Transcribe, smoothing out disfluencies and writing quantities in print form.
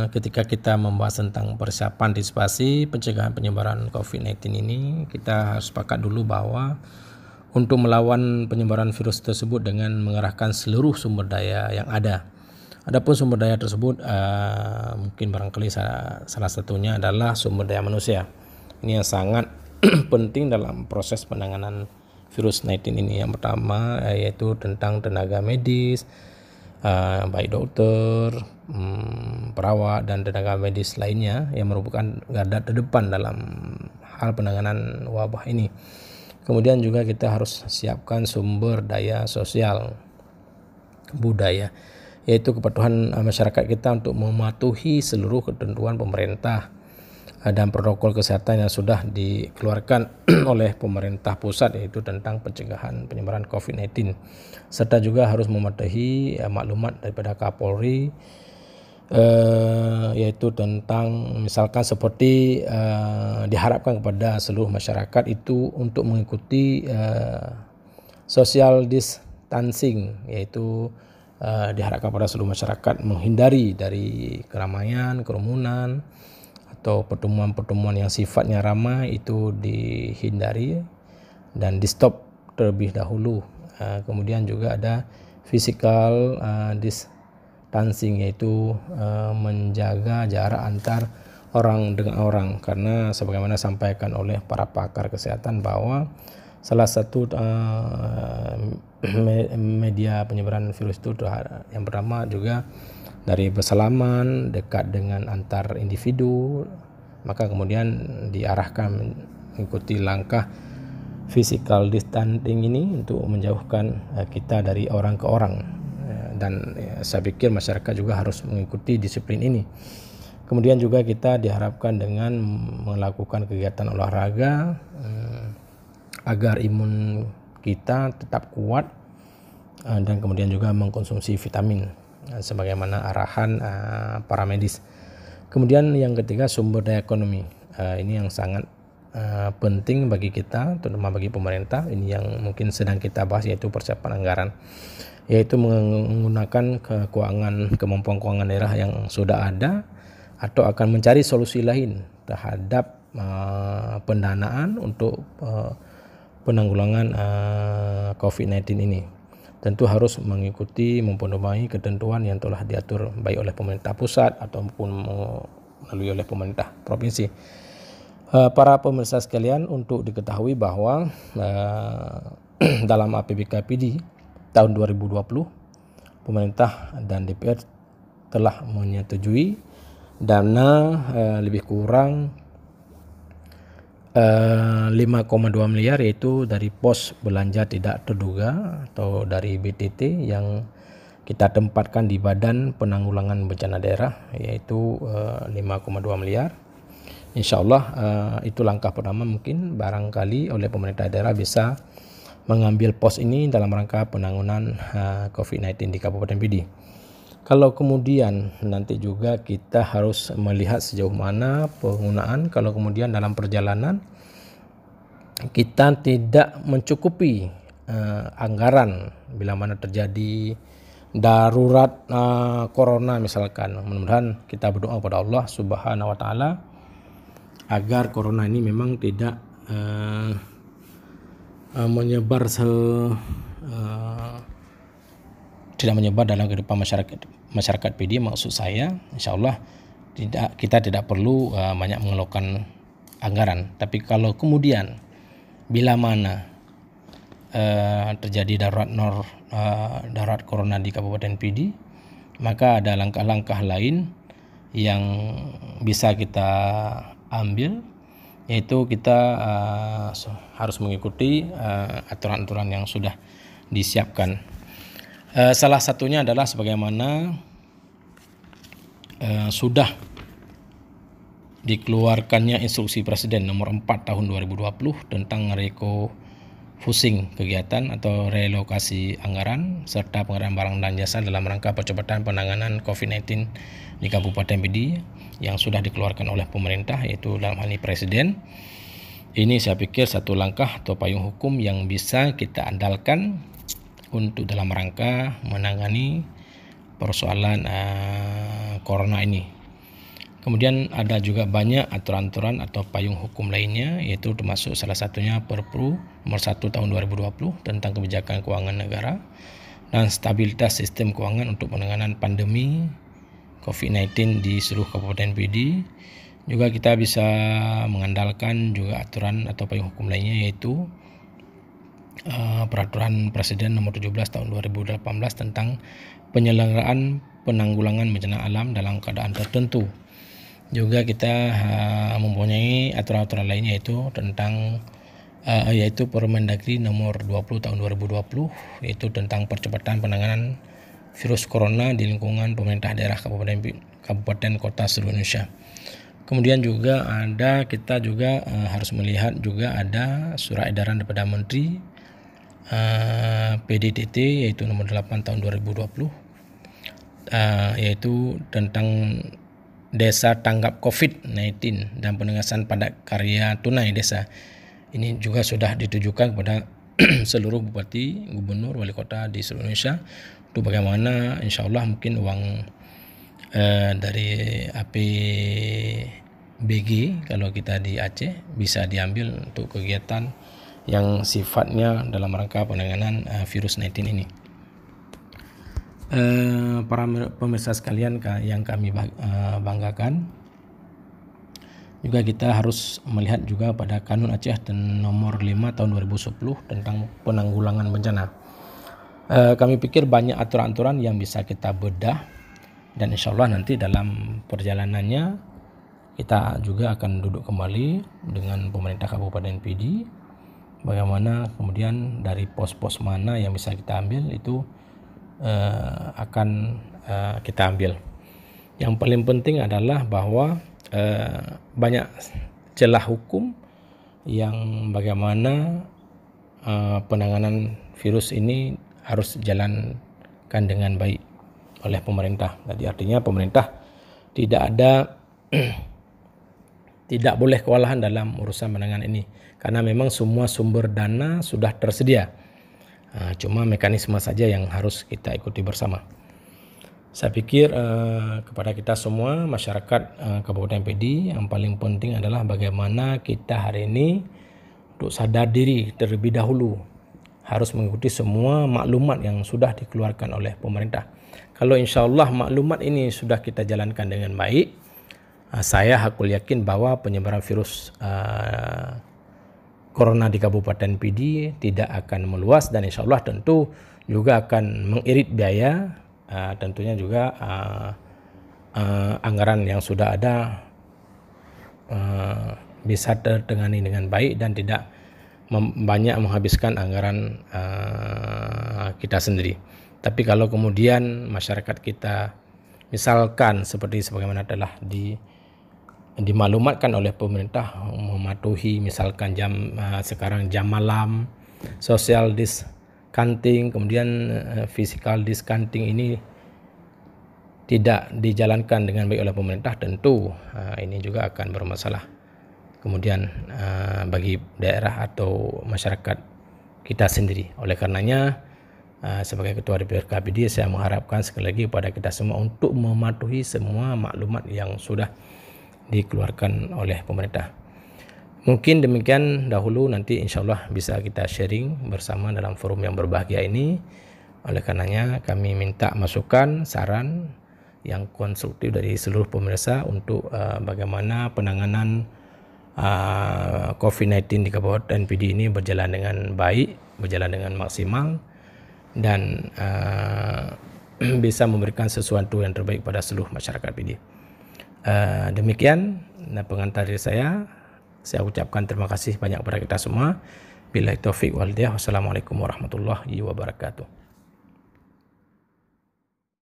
Ketika kita membahas tentang persiapan antisipasi pencegahan penyebaran COVID-19 ini, kita harus sepakat dulu bahwa untuk melawan penyebaran virus tersebut dengan mengerahkan seluruh sumber daya yang ada. Adapun sumber daya tersebut mungkin barangkali salah satunya adalah sumber daya manusia. Ini yang sangat penting dalam proses penanganan virus 19 ini. Yang pertama yaitu tentang tenaga medis, baik dokter, perawat dan tenaga medis lainnya yang merupakan garda terdepan dalam hal penanganan wabah ini. Kemudian juga kita harus siapkan sumber daya sosial budaya, yaitu kepatuhan masyarakat kita untuk mematuhi seluruh ketentuan pemerintah dan protokol kesehatan yang sudah dikeluarkan oleh pemerintah pusat, yaitu tentang pencegahan penyebaran COVID-19, serta juga harus mematuhi maklumat daripada Kapolri, yaitu tentang misalkan seperti diharapkan kepada seluruh masyarakat itu untuk mengikuti social distancing, yaitu diharapkan kepada seluruh masyarakat menghindari dari keramaian, kerumunan atau pertemuan-pertemuan yang sifatnya ramai itu dihindari dan di stop terlebih dahulu. Kemudian juga ada physical distancing, yaitu menjaga jarak antar orang dengan orang, karena sebagaimana disampaikan oleh para pakar kesehatan bahwa salah satu media penyebaran virus itu yang pertama juga dari bersalaman, dekat dengan antar individu, maka kemudian diarahkan mengikuti langkah physical distancing ini untuk menjauhkan kita dari orang ke orang, dan saya pikir masyarakat juga harus mengikuti disiplin ini. Kemudian juga kita diharapkan dengan melakukan kegiatan olahraga agar imun kita tetap kuat, dan kemudian juga mengkonsumsi vitamin sebagaimana arahan para medis. Kemudian yang ketiga, sumber daya ekonomi. Ini yang sangat penting bagi kita, terutama bagi pemerintah. Ini yang mungkin sedang kita bahas, yaitu persiapan anggaran, yaitu menggunakan kemampuan keuangan daerah yang sudah ada atau akan mencari solusi lain terhadap pendanaan untuk penanggulangan COVID-19 ini. Tentu harus mengikuti mempenuhi ketentuan yang telah diatur baik oleh pemerintah pusat ataupun melalui oleh pemerintah provinsi. Para pemirsa sekalian, untuk diketahui bahwa dalam APBKPD tahun 2020 pemerintah dan DPR telah menyetujui dana lebih kurang 5,2 miliar, yaitu dari pos belanja tidak terduga atau dari BTT yang kita tempatkan di Badan Penanggulangan Bencana Daerah, yaitu 5,2 miliar. Insya Allah itu langkah pertama, mungkin barangkali oleh pemerintah daerah bisa mengambil pos ini dalam rangka penanganan COVID-19 di Kabupaten Pidi. Kalau kemudian nanti juga kita harus melihat sejauh mana penggunaan, kalau kemudian dalam perjalanan kita tidak mencukupi anggaran bila mana terjadi darurat corona misalkan, mudah-mudahan kita berdoa kepada Allah Subhanahu wa taala agar corona ini memang tidak menyebar dalam kehidupan masyarakat PD. Maksud saya, insya Allah kita tidak perlu banyak mengeluarkan anggaran. Tapi kalau kemudian bila mana terjadi darurat corona di Kabupaten PD, maka ada langkah-langkah lain yang bisa kita ambil, yaitu kita harus mengikuti aturan-aturan yang sudah disiapkan. Salah satunya adalah sebagaimana sudah dikeluarkannya instruksi Presiden nomor 4 tahun 2020 tentang refocusing kegiatan atau relokasi anggaran serta pengadaan barang dan jasa dalam rangka percepatan penanganan COVID-19 di Kabupaten Pidi yang sudah dikeluarkan oleh pemerintah, yaitu dalam hal ini Presiden. Ini saya pikir satu langkah atau payung hukum yang bisa kita andalkan untuk dalam rangka menangani persoalan corona ini. Kemudian ada juga banyak aturan-aturan atau payung hukum lainnya, yaitu termasuk salah satunya Perpru nomor 1 tahun 2020 tentang kebijakan keuangan negara dan stabilitas sistem keuangan untuk penanganan pandemi COVID-19 di seluruh Kabupaten PD. Juga kita bisa mengandalkan juga aturan atau payung hukum lainnya, yaitu Peraturan Presiden nomor 17 tahun 2018 tentang penyelenggaraan penanggulangan bencana alam dalam keadaan tertentu. Juga kita mempunyai aturan-aturan lainnya, yaitu tentang yaitu Permendagri nomor 20 tahun 2020, yaitu tentang percepatan penanganan virus corona di lingkungan pemerintah daerah kabupaten kota seluruh Indonesia. Kemudian juga kita juga harus melihat juga ada surat edaran daripada Menteri PDTT, yaitu nomor 8 tahun 2020, yaitu tentang desa tanggap COVID-19 dan penegasan padat karya tunai desa. Ini juga sudah ditujukan kepada seluruh bupati, gubernur, wali kota di seluruh Indonesia untuk bagaimana insya-Allah mungkin uang dari APBG kalau kita di Aceh bisa diambil untuk kegiatan yang sifatnya dalam rangka penanganan virus 19 ini. Para pemirsa sekalian yang kami banggakan, juga kita harus melihat juga pada Kanun Aceh nomor 5 tahun 2010 tentang penanggulangan bencana. Kami pikir banyak aturan-aturan yang bisa kita bedah, dan insya Allah nanti dalam perjalanannya kita juga akan duduk kembali dengan pemerintah Kabupaten PD, bagaimana kemudian dari pos-pos mana yang bisa kita ambil itu akan kita ambil. Yang paling penting adalah bahwa banyak celah hukum yang bagaimana penanganan virus ini harus dijalankan dengan baik oleh pemerintah. Jadi artinya pemerintah tidak boleh kewalahan dalam urusan penanganan ini, karena memang semua sumber dana sudah tersedia. Cuma mekanisme saja yang harus kita ikuti bersama. Saya pikir kepada kita semua masyarakat Kabupaten PD yang paling penting adalah bagaimana kita hari ini untuk sadar diri terlebih dahulu, harus mengikuti semua maklumat yang sudah dikeluarkan oleh pemerintah. Kalau insya Allah maklumat ini sudah kita jalankan dengan baik, saya hakul yakin bahwa penyebaran virus Corona di Kabupaten PD tidak akan meluas, dan insya Allah tentu juga akan mengirit biaya, tentunya juga anggaran yang sudah ada bisa tertangani dengan baik dan tidak banyak menghabiskan anggaran kita sendiri. Tapi kalau kemudian masyarakat kita misalkan seperti sebagaimana telah dimaklumatkan oleh pemerintah, mematuhi misalkan sekarang jam malam, social distancing, kemudian physical distancing ini tidak dijalankan dengan baik oleh pemerintah, tentu ini juga akan bermasalah kemudian bagi daerah atau masyarakat kita sendiri. Oleh karenanya sebagai Ketua DPRK PD, saya mengharapkan sekali lagi kepada kita semua untuk mematuhi semua maklumat yang sudah dikeluarkan oleh pemerintah. Mungkin demikian dahulu, nanti insya Allah bisa kita sharing bersama dalam forum yang berbahagia ini. Oleh karenanya kami minta masukan, saran yang konstruktif dari seluruh pemirsa untuk bagaimana penanganan COVID-19 di Kabupaten PD ini berjalan dengan baik, berjalan dengan maksimal, dan bisa memberikan sesuatu yang terbaik pada seluruh masyarakat PD. Demikian pengantar dari saya ucapkan terima kasih banyak kepada kita semua. Billahi taufiq wal hidayah. Wassalamualaikum warahmatullahi wabarakatuh.